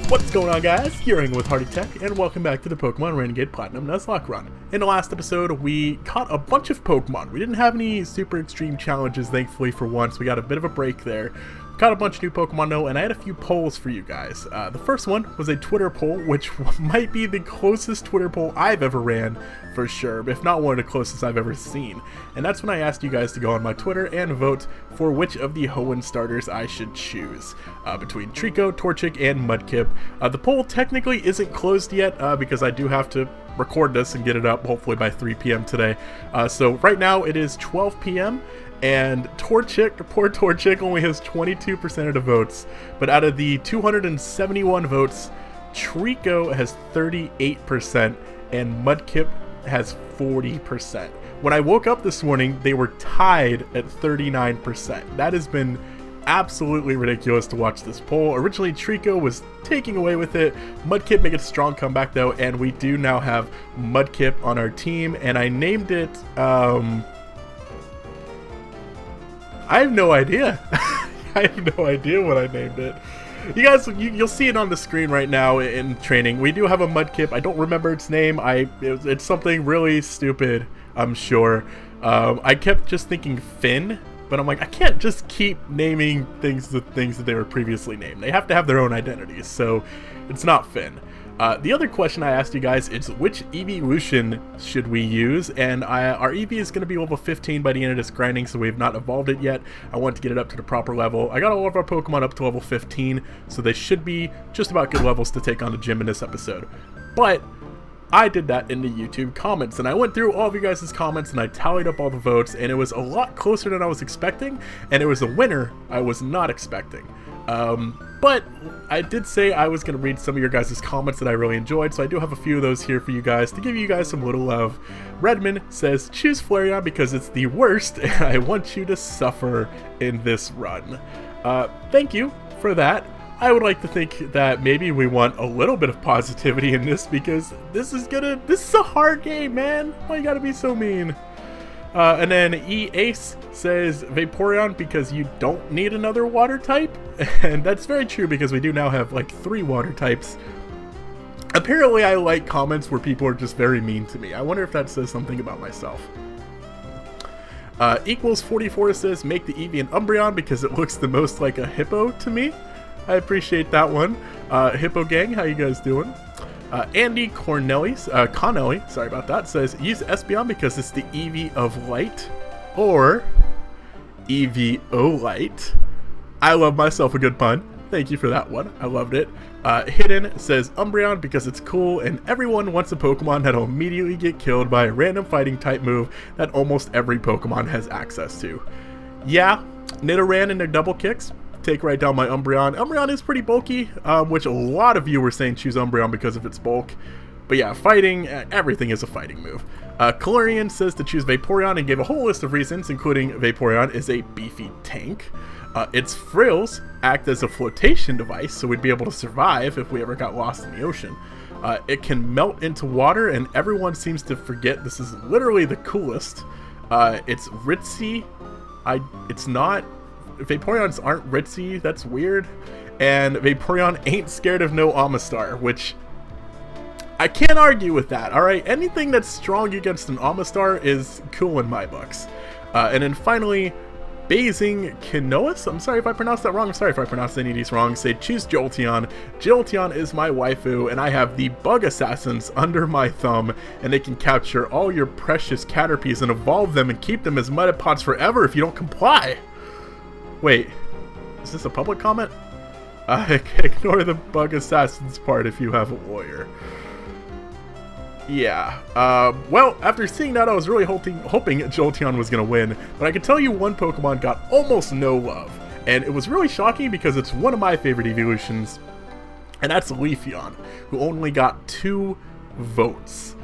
What's going on, guys? Hearing with Hardy Tech, and welcome back to the Pokemon Renegade Platinum Nuzlocke run. In the last episode, we caught a bunch of Pokemon. We didn't have any super extreme challenges, thankfully, for once. We got a bit of a break there. Caught a bunch of new Pokemon though, and I had a few polls for you guys. The first one was a Twitter poll, which might be the closest Twitter poll I've ever ran, for sure, if not one of the closest I've ever seen. And that's when I asked you guys to go on my Twitter and vote for which of the Hoenn starters I should choose, between Trico, Torchic, and Mudkip. The poll technically isn't closed yet, because I do have to record this and get it up hopefully by 3 p.m. today. So right now it is 12 p.m. and poor Torchic only has 22% of the votes, but out of the 271 votes, Trico has 38% and Mudkip has 40%. When I woke up this morning, they were tied at 39%. That has been absolutely ridiculous to watch this poll. Originally, Trico was taking away with it. Mudkip making a strong comeback though, and we do now have Mudkip on our team, and I named it, I have no idea. I have no idea what I named it. You guys, you'll see it on the screen right now in training. We do have a Mudkip. I don't remember its name. It's something really stupid, I'm sure. I kept just thinking Finn, but I'm like, I can't just keep naming things the things that they were previously named. They have to have their own identities, so it's not Finn. The other question I asked you guys is which Eeveelution should we use, and our Eevee is going to be level 15 by the end of this grinding, so we've not evolved it yet. I want to get it up to the proper level. I got all of our Pokemon up to level 15, so they should be just about good levels to take on the gym in this episode. But I did that in the YouTube comments, and I went through all of you guys' comments and I tallied up all the votes, and it was a lot closer than I was expecting, and it was a winner I was not expecting. But I did say I was going to read some of your guys' comments that I really enjoyed, so I do have a few of those here for you guys to give you guys some little love. Redmond says, choose Flareon because it's the worst, and I want you to suffer in this run. Thank you for that. I would like to think that maybe we want a little bit of positivity in this, because this is a hard game, man. Why you gotta be so mean? And then E-Ace says Vaporeon because you don't need another water type. And that's very true because we do now have like 3 water types. Apparently I like comments where people are just very mean to me. I wonder if that says something about myself. Equals 44 says make the Eevee an Umbreon because it looks the most like a hippo to me. I appreciate that one. Hippo Gang, how you guys doing? Andy Connelly, sorry about that, says use Espeon because it's the Eevee of Light, or Eeveelution. I love myself a good pun. Thank you for that one. I loved it. Hidden says Umbreon because it's cool and everyone wants a Pokemon that'll immediately get killed by a random fighting type move that almost every Pokemon has access to. Yeah, Nidoran and their double kicks. Take right down my Umbreon. Umbreon is pretty bulky, which a lot of you were saying choose Umbreon because of its bulk. But yeah, fighting, everything is a fighting move. Calorian says to choose Vaporeon and gave a whole list of reasons, including Vaporeon is a beefy tank. Its frills act as a flotation device, so we'd be able to survive if we ever got lost in the ocean. It can melt into water, and everyone seems to forget this is literally the coolest. It's ritzy. It's not. Vaporeons aren't ritzy, that's weird. And Vaporeon ain't scared of no Amistar, which I can't argue with that, alright? Anything that's strong against an Amistar is cool in my books. And then finally, Basing Kinoas, I'm sorry if I pronounced that wrong, I'm sorry if I pronounced any of these wrong, say choose Jolteon. Jolteon is my waifu, and I have the Bug Assassins under my thumb, and they can capture all your precious Caterpies and evolve them and keep them as Metapods forever if you don't comply. Wait, is this a public comment? Ignore the Bug Assassins part if you have a lawyer. Yeah, well, after seeing that, I was really hoping Jolteon was going to win, but I can tell you one Pokemon got almost no love, and it was really shocking because it's one of my favorite evolutions, and that's Leafeon, who only got 2 votes.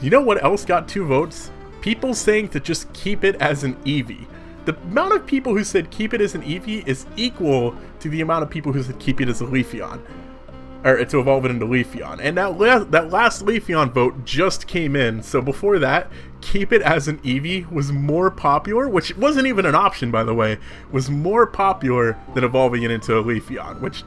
You know what else got 2 votes? People saying to just keep it as an Eevee. The amount of people who said keep it as an Eevee is equal to the amount of people who said keep it as a Leafeon. Or to evolve it into Leafeon. And that last Leafeon vote just came in, so before that, keep it as an Eevee was more popular, which wasn't even an option, by the way, was more popular than evolving it into a Leafeon, which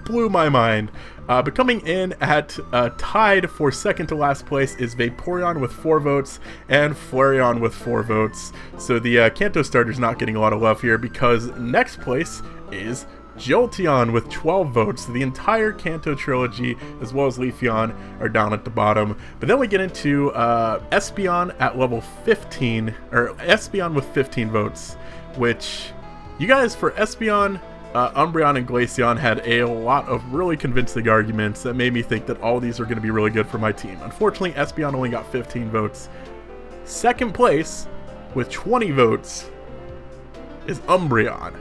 blew my mind. But coming in at tied for second to last place is Vaporeon with 4 votes and Flareon with 4 votes. So the Kanto starter's not getting a lot of love here because next place is Jolteon with 12 votes. The entire Kanto trilogy, as well as Leafeon, are down at the bottom. But then we get into Espeon at level 15, or Espeon with 15 votes, which you guys, for Espeon, Umbreon and Glaceon had a lot of really convincing arguments that made me think that all these are going to be really good for my team. Unfortunately, Espeon only got 15 votes. Second place, with 20 votes, is Umbreon,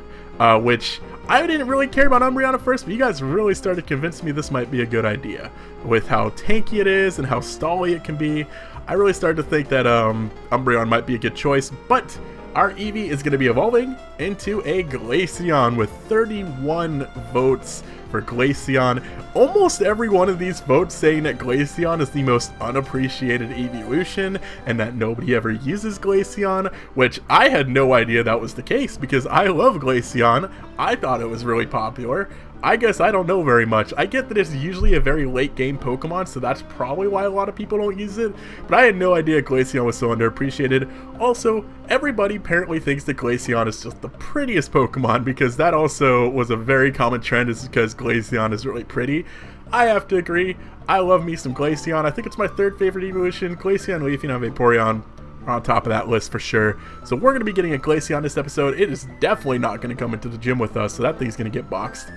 which I didn't really care about Umbreon at first, but you guys really started to convince me this might be a good idea. With how tanky it is and how stally it can be, I really started to think that Umbreon might be a good choice, but our Eevee is going to be evolving into a Glaceon with 31 votes for Glaceon. Almost every one of these votes saying that Glaceon is the most unappreciated Eeveelution and that nobody ever uses Glaceon, which I had no idea that was the case because I love Glaceon. I thought it was really popular. I guess I don't know very much. I get that it's usually a very late game Pokemon, so that's probably why a lot of people don't use it, but I had no idea Glaceon was so underappreciated. Also, everybody apparently thinks that Glaceon is just the prettiest Pokemon, because that also was a very common trend, is because Glaceon is really pretty. I have to agree. I love me some Glaceon. I think it's my third favorite evolution. Glaceon, Leafeon, and Vaporeon are on top of that list for sure. So we're going to be getting a Glaceon this episode. It is definitely not going to come into the gym with us, so that thing's going to get boxed.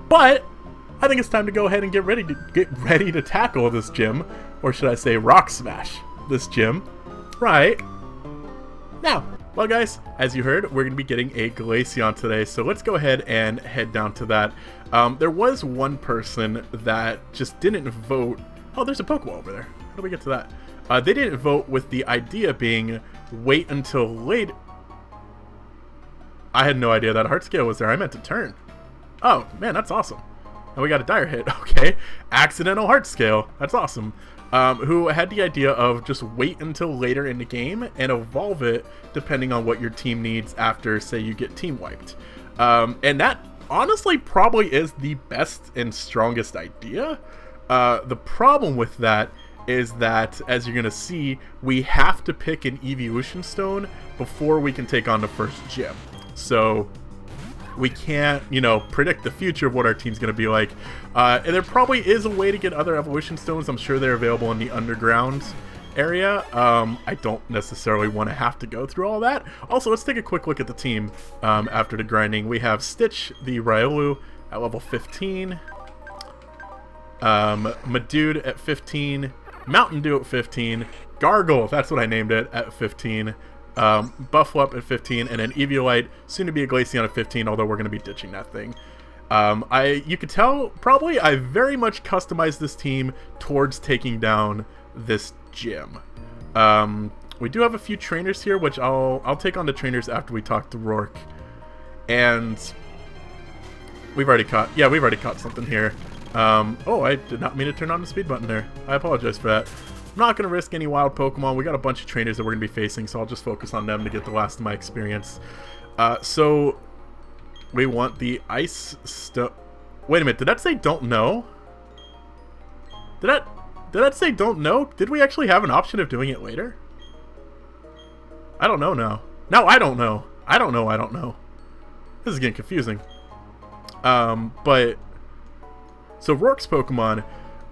But I think it's time to go ahead and get ready to tackle this gym, or should I say rock smash this gym right now. Well guys, as you heard, we're going to be getting a Glaceon today, so let's go ahead and head down to that. There was one person that just didn't vote. Oh, there's a Pokeball over there. How do we get to that? They didn't vote with the idea being wait until late. I had no idea that heart scale was there. I meant to turn. Oh, man, that's awesome. And we got a dire hit. Okay. Accidental heart scale. That's awesome. Who had the idea of just wait until later in the game and evolve it depending on what your team needs after, say, you get team wiped. And that honestly probably is the best and strongest idea. The problem with that is that, as you're going to see, we have to pick an Eeveelution stone before we can take on the first gym. So we can't, predict the future of what our team's going to be like. And there probably is a way to get other evolution stones. I'm sure they're available in the underground area. I don't necessarily want to have to go through all that. Also, let's take a quick look at the team after the grinding. We have Stitch, the Riolu, at level 15. Madude at 15. Mountain Dew at 15. Gargle, that's what I named it, at 15. Bufflup at 15, and then Eeveelution, soon to be a Glaceon at 15, although we're going to be ditching that thing. You could tell, probably, I very much customized this team towards taking down this gym. We do have a few trainers here, which I'll take on the trainers after we talk to Roark. And we've already caught something here. Oh, I did not mean to turn on the speed button there. I apologize for that. I'm not going to risk any wild Pokemon. We got a bunch of trainers that we're going to be facing, so I'll just focus on them to get the last of my experience. So we want the Ice Stone. Wait a minute, did that say don't know? Did that say don't know? Did we actually have an option of doing it later? I don't know now. No, I don't know. I don't know. This is getting confusing. But so Roark's Pokemon,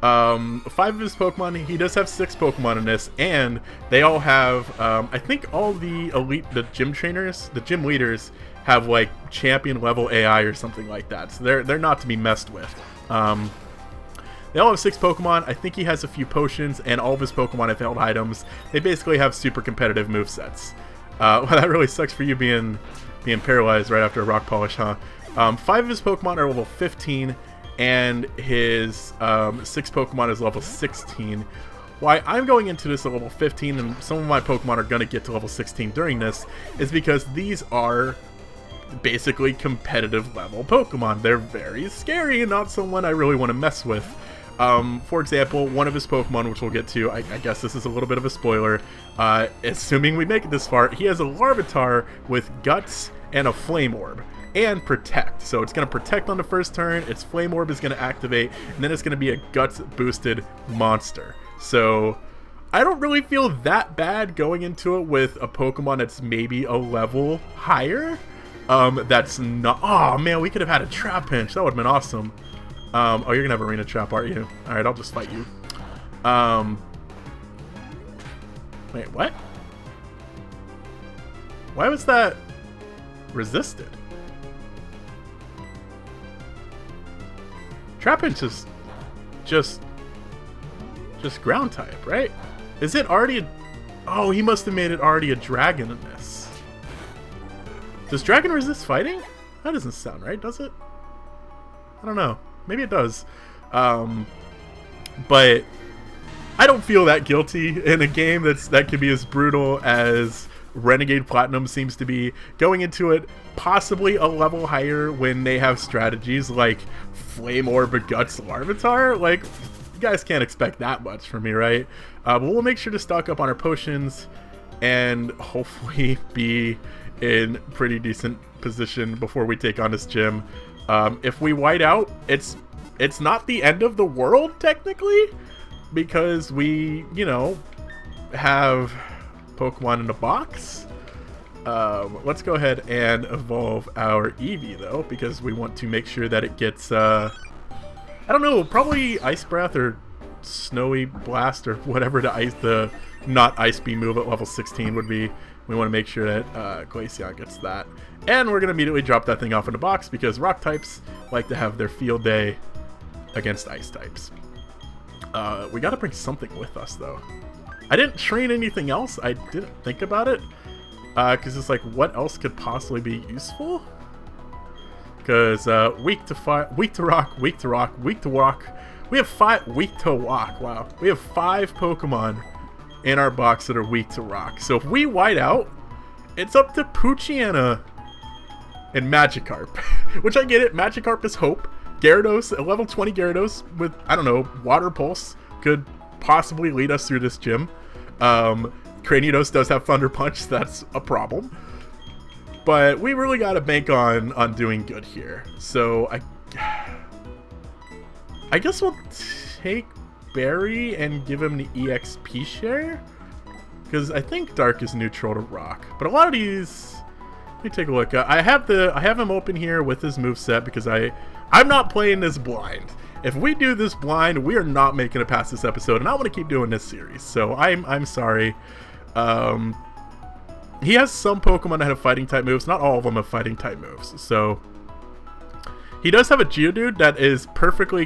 5 of his Pokemon, he does have 6 Pokemon in this, and they all have, I think all the the gym trainers, the gym leaders, have like champion level AI or something like that, so they're not to be messed with. They all have 6 Pokemon. I think he has a few potions, and all of his Pokemon have held items. They basically have super competitive movesets. Well, that really sucks for you being paralyzed right after a rock polish, huh? 5 of his Pokemon are level 15, and his 6 Pokemon is level 16. Why I'm going into this at level 15, and some of my Pokemon are going to get to level 16 during this, is because these are basically competitive level Pokemon. They're very scary and not someone I really want to mess with. For example, one of his Pokemon, which we'll get to, I guess this is a little bit of a spoiler, assuming we make it this far, he has a Larvitar with Guts and a Flame Orb. and Protect. So it's going to Protect on the first turn, its Flame Orb is going to activate, and then it's going to be a Guts boosted monster. So I don't really feel that bad going into it with a Pokemon that's maybe a level higher. That's not... Oh, man, we could have had a Trapinch. That would have been awesome. Oh, you're going to have Arena Trap, aren't you? Alright, I'll just fight you. Wait, what? Why was that resisted? Trapinch is just ground type, right? Is it already oh, he must have made it already a dragon in this. Does dragon resist fighting? That doesn't sound right, does it? I don't know. Maybe it does. But I don't feel that guilty in a game that can be as brutal as Renegade Platinum seems to be. Going into it possibly a level higher when they have strategies like Flame Orb Guts Larvitar. Like, you guys can't expect that much from me, right? But we'll make sure to stock up on our potions and hopefully be in pretty decent position before we take on this gym. If we white out, it's not the end of the world technically, because we, you know, have Pokemon in the box. Let's go ahead and evolve our Eevee though, because we want to make sure that it gets I don't know, probably Ice Breath or Snowy Blast or whatever the not Ice Beam move at level 16 would be. We want to make sure that Glaceon gets that. And we're going to immediately drop that thing off in the box because rock types like to have their field day against ice types. We got to bring something with us though. I didn't train anything else. I didn't think about it. Because it's like, what else could possibly be useful? Because weak to fire, weak to rock, weak to rock, weak to walk. We have 5 weak to walk. Wow. We have 5 Pokemon in our box that are weak to rock. So if we white out, it's up to Poochyena and Magikarp. Which I get it. Magikarp is hope. Gyarados, a level 20 Gyarados with, I don't know, Water Pulse could possibly lead us through this gym. Cranidos does have Thunder Punch, so that's a problem. But we really got to bank on doing good here. So I guess we'll take Barry and give him the EXP share, because I think Dark is neutral to Rock. But a lot of these, let me take a look. I have him open here with his moveset because I'm not playing this blind. If we do this blind, we are not making it past this episode, and I want to keep doing this series. So I'm sorry. He has some Pokemon that have fighting type moves. Not all of them have fighting type moves. So he does have a Geodude that is perfectly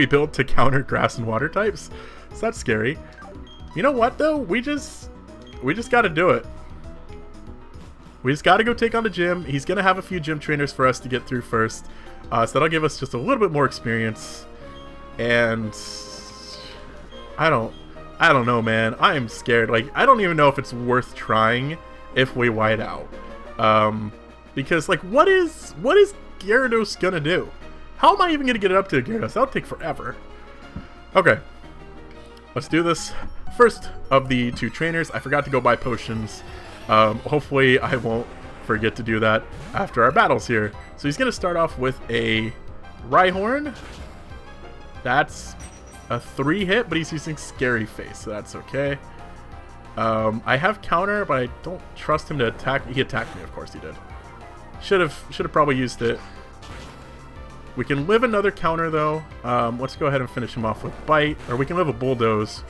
built to counter grass and water types. So that's scary. You know what though? We just got to do it. We just got to go take on the gym. He's gonna have a few gym trainers for us to get through first. So that'll give us just a little bit more experience. And I don't know, man. I am scared. Like, I don't even know if it's worth trying if we white out. Because, like, what is Gyarados gonna do? How am I even gonna get it up to Gyarados? That'll take forever. Okay. Let's do this. First of the 2 trainers. I forgot to go buy potions. Hopefully I won't forget to do that after our battles here. So he's gonna start off with a Rhyhorn. That's a 3-hit, but he's using Scary Face, so that's okay. I have counter, but I don't trust him to attack. He attacked me, of course he did. Should have probably used it. We can live another counter though. Let's go ahead and finish him off with Bite, or we can live a Bulldoze.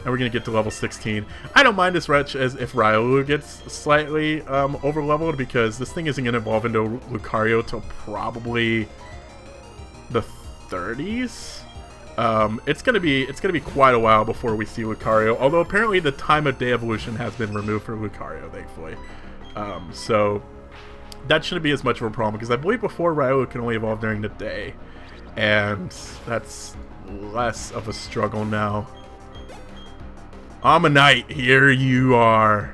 And we're gonna get to level 16. I don't mind as much as if Riolu gets slightly over leveled, because this thing isn't gonna evolve into Lucario till probably the 30s. It's gonna be quite a while before we see Lucario, although apparently the time of day evolution has been removed for Lucario, thankfully. So that shouldn't be as much of a problem, because I believe before Riolu can only evolve during the day, and that's less of a struggle now. Ammonite, here you are.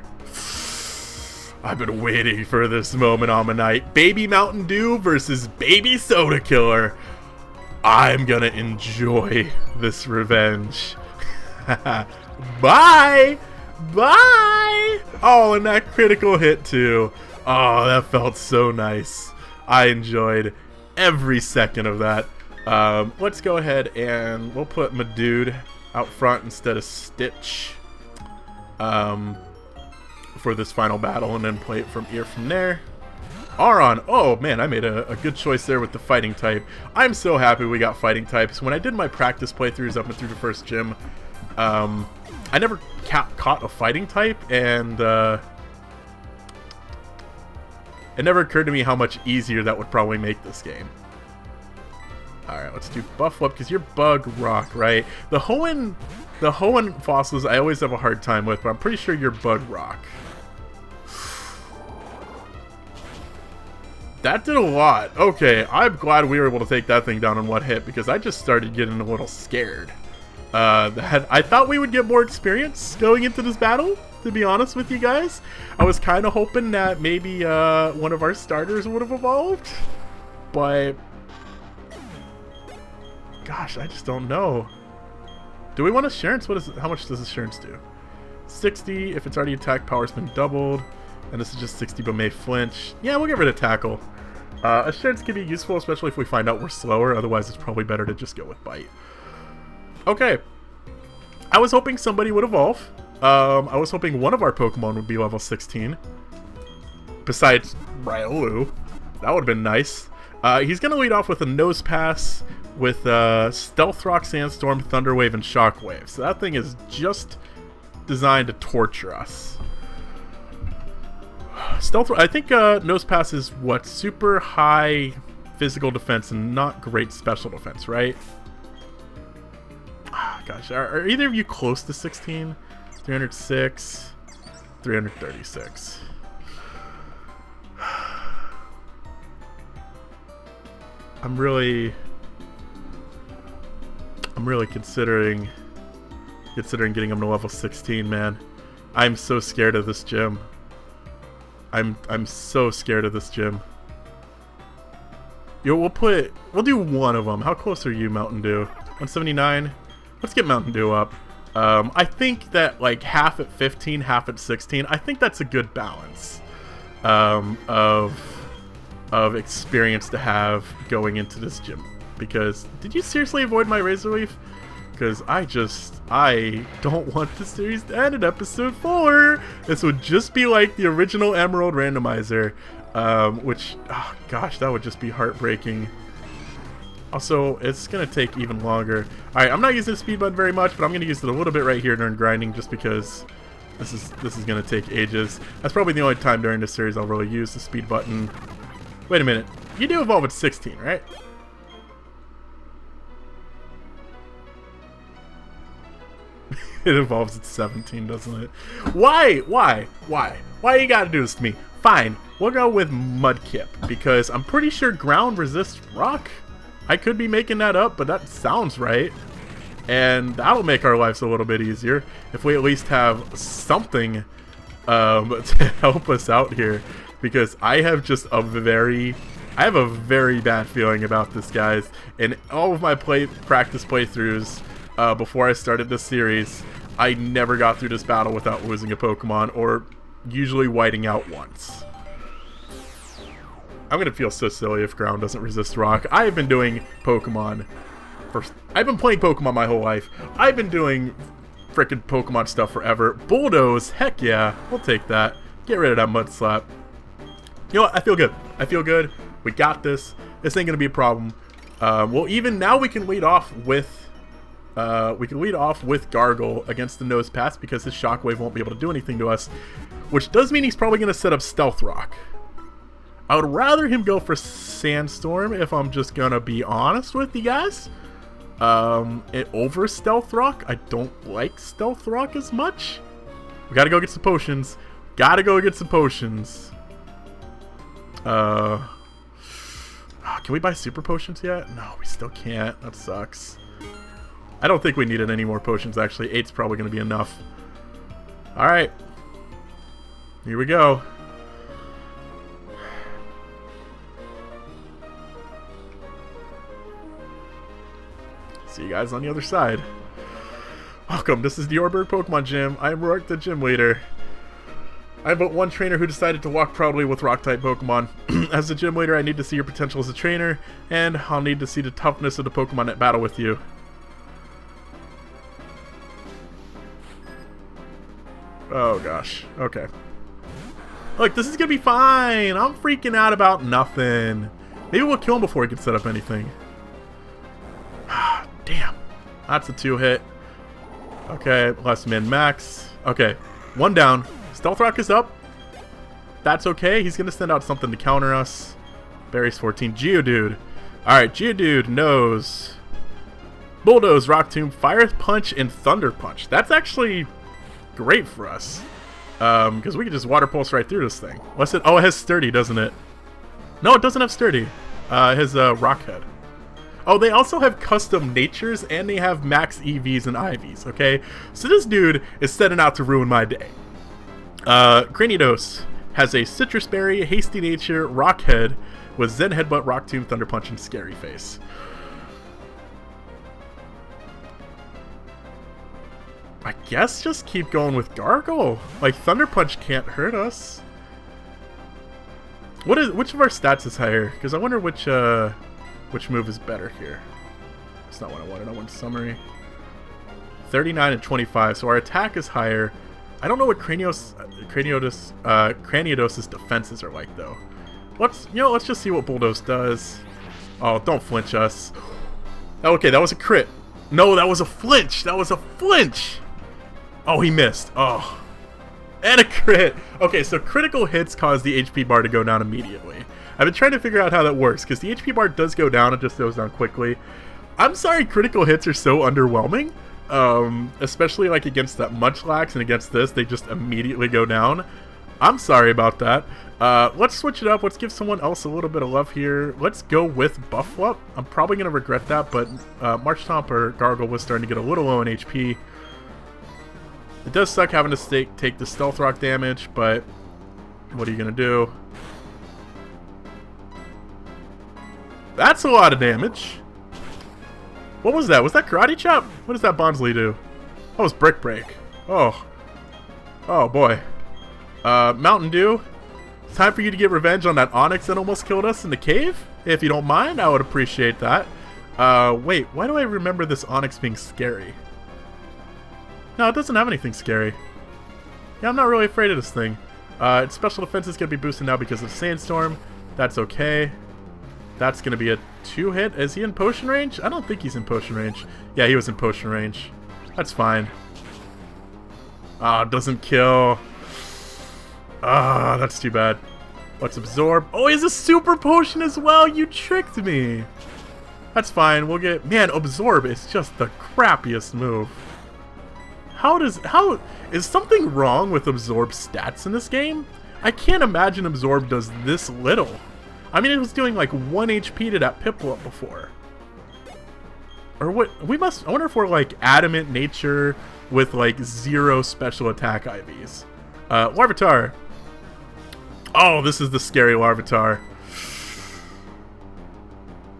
I've been waiting for this moment, Ammonite. Baby Mountain Dew versus Baby Soda Killer. I'm gonna enjoy this revenge. Bye! Bye! Oh, and that critical hit too. Oh, that felt so nice. I enjoyed every second of that. Let's go ahead and we'll put my dude out front instead of Stitch for this final battle, and then play it from ear from there. Aron. Oh man, I made a good choice there with the fighting type. I'm so happy we got fighting types. When I did my practice playthroughs up and through the first gym, I never caught a fighting type, and it never occurred to me how much easier that would probably make this game. Alright, let's do Buff Up, because you're Bug Rock, right? The Hoenn fossils I always have a hard time with, but I'm pretty sure you're Bug Rock. That did a lot. Okay, I'm glad we were able to take that thing down in one hit, because I just started getting a little scared. I thought we would get more experience going into this battle, to be honest with you guys. I was kind of hoping that maybe one of our starters would have evolved, but gosh, I just don't know. Do we want assurance? How much does assurance do? 60 if it's already attack power's been doubled, and this is just 60 but may flinch. Yeah, we'll get rid of tackle. Assurance can be useful, especially if we find out we're slower. Otherwise, it's probably better to just go with bite. Okay, I was hoping somebody would evolve. I was hoping one of our Pokemon would be level 16. Besides Riolu. That would have been nice. He's going to lead off with a Nose Pass with Stealth Rock, Sandstorm, Thunder Wave, and Shockwave. So that thing is just designed to torture us. I think Nose Pass is what? Super high physical defense and not great special defense, right? Gosh, are either of you close to 16? 306, 336. I'm really considering getting him to level 16, man. I'm so scared of this gym. I'm so scared of this gym. Yo, we'll do one of them. How close are you, Mountain Dew? 179. Let's get Mountain Dew up. I think that like half at 15, half at 16. I think that's a good balance of experience to have going into this gym. Because did you seriously avoid my Razor Leaf? Because I don't want the series to end in episode 4. This would just be like the original Emerald randomizer, which, oh gosh, that would just be heartbreaking. Also, it's going to take even longer. Alright, I'm not using the speed button very much, but I'm going to use it a little bit right here during grinding, just because this is going to take ages. That's probably the only time during this series I'll really use the speed button. Wait a minute. You do evolve at 16, right? It evolves at 17, doesn't it? Why? Why you gotta do this to me? Fine, we'll go with Mudkip, because I'm pretty sure ground resists rock. I could be making that up, but that sounds right. And that'll make our lives a little bit easier if we at least have something to help us out here. Because I have a very bad feeling about this, guys. In all of my practice playthroughs before I started this series, I never got through this battle without losing a Pokemon, or usually whiting out once. I'm gonna feel so silly if ground doesn't resist rock. I've been doing Pokemon I've been playing Pokemon my whole life. I've been doing frickin' Pokemon stuff forever. Bulldoze, heck yeah, we'll take that. Get rid of that Mud Slap. You know what? I feel good. I feel good. We got this. This ain't gonna be a problem. Well, even now we can lead off with Gargle against the Nose Pass, because his Shockwave won't be able to do anything to us, which does mean he's probably gonna set up Stealth Rock. I would rather him go for Sandstorm, if I'm just gonna be honest with you guys. Over Stealth Rock. I don't like Stealth Rock as much. We gotta go get some potions. Can we buy super potions yet? No, we still can't. That sucks. I don't think we needed any more potions, actually. 8's probably going to be enough. Alright. Here we go. See you guys on the other side. Welcome, this is the Oreburgh Pokemon Gym. I am Roark, the gym leader. I am but one trainer who decided to walk proudly with Rock-type Pokemon. As the gym leader, I need to see your potential as a trainer, and I'll need to see the toughness of the Pokemon at battle with you. Oh gosh, okay. Look, this is gonna be fine. I'm freaking out about nothing. Maybe we'll kill him before he can set up anything. Damn. That's a 2-hit. Okay, less min-max. Okay, 1 down. Stealth Rock is up. That's okay. He's gonna send out something to counter us. Berry's 14. Geodude. Alright, Geodude knows Bulldoze, Rock Tomb, Fire Punch, and Thunder Punch. That's actually great for us. Because we can just Water Pulse right through this thing. What's it? Oh, it has Sturdy, doesn't it? No, it doesn't have Sturdy. It has Rock Head. Oh, they also have custom natures, and they have max EVs and IVs, okay? So this dude is setting out to ruin my day. Cranidos has a Citrus Berry, Hasty Nature, Rock Head, with Zen Headbutt, Rock Tomb, Thunder Punch, and Scary Face. I guess just keep going with Gargle. Like, Thunder Punch can't hurt us. Which of our stats is higher? Because I wonder which move is better here. That's not what I wanted. I want summary. 39 and 25. So our attack is higher. I don't know what Craniodos's defenses are like though. Let's just see what Bulldoze does. Oh, don't flinch us. Okay, that was a crit. No, that was a flinch. That was a flinch. Oh, he missed. Oh. And a crit. Okay, so critical hits cause the HP bar to go down immediately. I've been trying to figure out how that works, because the HP bar does go down, it just goes down quickly. I'm sorry critical hits are so underwhelming, especially like against that Munchlax and against this, they just immediately go down. I'm sorry about that. Let's switch it up, let's give someone else a little bit of love here. Let's go with Bufflup. I'm probably going to regret that, but Marchtomp or Gargle was starting to get a little low in HP. It does suck having to take the Stealth Rock damage, but what are you going to do? That's a lot of damage. What was that? Was that Karate Chop? What does that Bonsly do? That was Brick Break. Oh. Oh boy. Mountain Dew. It's time for you to get revenge on that Onix that almost killed us in the cave. If you don't mind, I would appreciate that. Wait, why do I remember this Onix being scary? No, it doesn't have anything scary. Yeah, I'm not really afraid of this thing. Its special defense is going to be boosted now because of Sandstorm. That's okay. That's going to be a 2-hit. Is he in potion range? I don't think he's in potion range. Yeah, he was in potion range. That's fine. Ah, doesn't kill. Ah, that's too bad. Let's absorb. Oh, he has a super potion as well. You tricked me. That's fine. We'll get... Man, absorb is just the crappiest move. How is something wrong with absorb stats in this game? I can't imagine absorb does this little. I mean, it was doing like 1 HP to that Piplup before. Or what? I wonder if we're like adamant nature with like 0 special attack IVs. Larvitar. Oh, this is the scary Larvitar.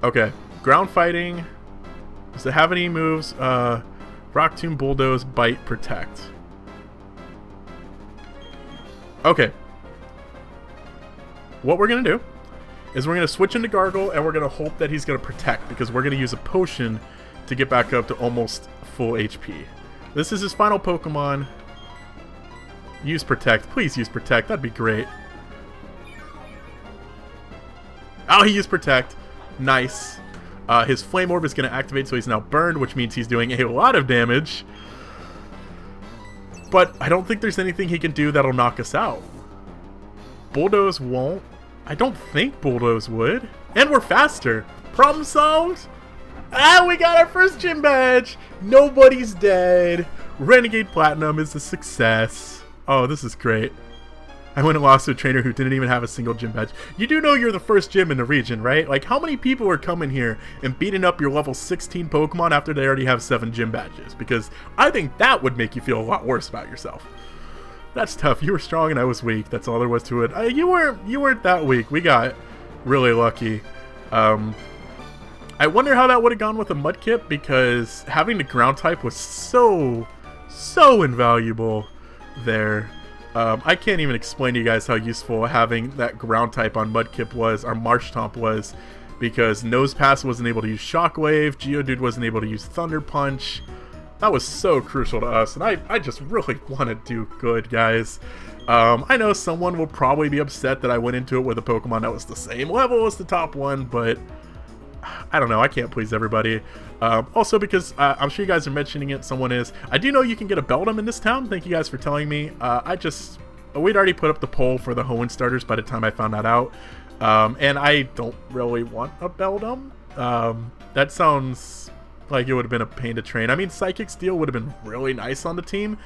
Okay. Ground fighting. Does it have any moves? Rock Tomb, Bulldoze, Bite, Protect. Okay. What we're going to do is we're going to switch into Gargle, and we're going to hope that he's going to Protect, because we're going to use a potion to get back up to almost full HP. This is his final Pokemon. Use Protect. Please use Protect. That'd be great. Oh, he used Protect. Nice. His Flame Orb is going to activate, so he's now burned, which means he's doing a lot of damage. But I don't think there's anything he can do that'll knock us out. Bulldoze won't. I don't think Bulldoze would. And we're faster. Problem solved. Ah, we got our first gym badge. Nobody's dead. Renegade Platinum is a success. Oh, this is great. I went and lost to a trainer who didn't even have a single gym badge. You do know you're the first gym in the region, right? Like, how many people are coming here and beating up your level 16 Pokemon after they already have 7 gym badges? Because I think that would make you feel a lot worse about yourself. That's tough. You were strong and I was weak. That's all there was to it. You weren't that weak. We got really lucky. I wonder how that would have gone with a Mudkip, because having the ground type was so So invaluable there. I can't even explain to you guys how useful having that ground type on Mudkip was, or Marshtomp was, because Nosepass wasn't able to use Shockwave, Geodude wasn't able to use Thunder Punch. That was so crucial to us, and I just really want to do good, guys. I know someone will probably be upset that I went into it with a Pokemon that was the same level as the top one, but I don't know, I can't please everybody. Also because I'm sure you guys are mentioning it, someone is. I do know you can get a Beldum in this town, thank you guys for telling me. We'd already put up the poll for the Hoenn starters by the time I found that out. And I don't really want a Beldum. That sounds like it would have been a pain to train. I mean, Psychic Steel would have been really nice on the team.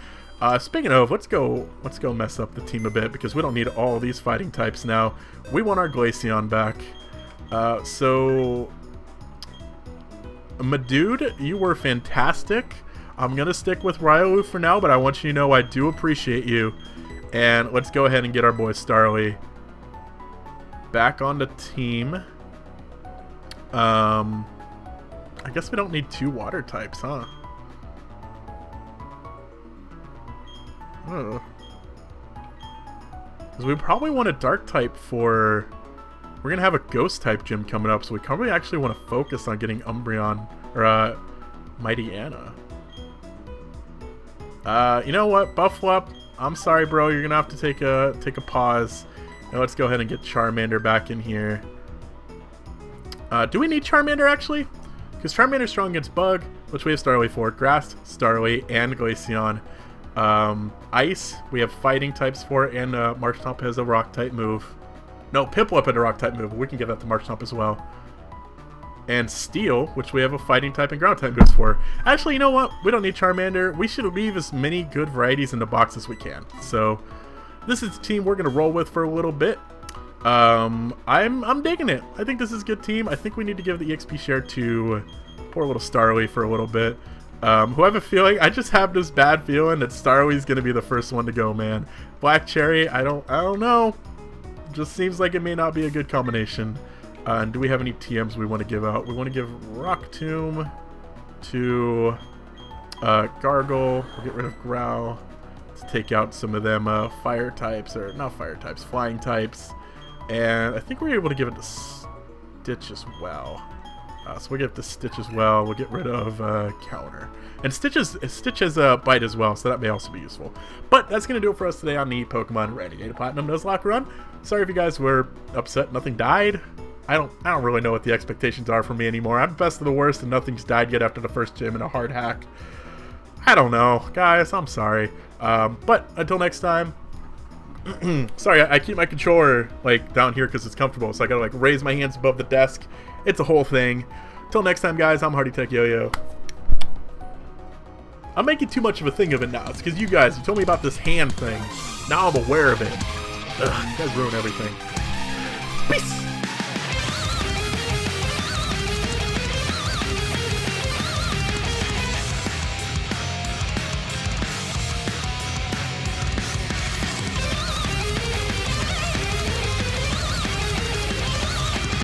Speaking of, let's go mess up the team a bit, because we don't need all these fighting types now. We want our Glaceon back. So Madude, you were fantastic. I'm gonna stick with Riolu for now, but I want you to know I do appreciate you. And let's go ahead and get our boy Starly back on the team. I guess we don't need 2 water types, huh? Oh. Because we probably want a dark type for... We're going to have a ghost type gym coming up, so we probably actually want to focus on getting Umbreon, or Mighty Anna. You know what, Bufflup, I'm sorry, bro. You're going to have to take a pause. Now let's go ahead and get Charmander back in here. Do we need Charmander, actually? Because Charmander's strong against Bug, which we have Starly for. Grass, Starly, and Glaceon. Ice, we have fighting types for it, and Marshtomp has a rock type move. No, Piplup had a rock type move, but we can give that to Marshtomp as well. And Steel, which we have a fighting type and ground type moves for. Actually, you know what? We don't need Charmander. We should leave as many good varieties in the box as we can. So, this is the team we're going to roll with for a little bit. I'm digging it. I think this is a good team. I think we need to give the EXP share to poor little Starly for a little bit. Who I have a feeling, I just have this bad feeling that Starly's going to be the first one to go, man. Black Cherry, I don't know. Just seems like it may not be a good combination. And do we have any TMs we want to give out? We want to give Rock Tomb to Gargle. We'll get rid of Growl to take out some of them fire types, or not fire types, flying types. And I think we're able to give it to Stitch as well. So we'll give it to Stitch as well. We'll get rid of Counter. And Stitch has a Bite as well, so that may also be useful. But that's going to do it for us today on the Pokemon Renegade Platinum Nuzlocke run. Sorry if you guys were upset nothing died. I don't really know what the expectations are for me anymore. I'm best of the worst and nothing's died yet after the first gym and a hard hack. I don't know. Guys, I'm sorry. But until next time... Sorry, I keep my controller like down here because it's comfortable, so I gotta like raise my hands above the desk. It's a whole thing. Till next time, guys, I'm Hardy Tech Yo-Yo. I'm making too much of a thing of it now. It's because you told me about this hand thing. Now I'm aware of it. Ugh, you guys ruin everything. Peace!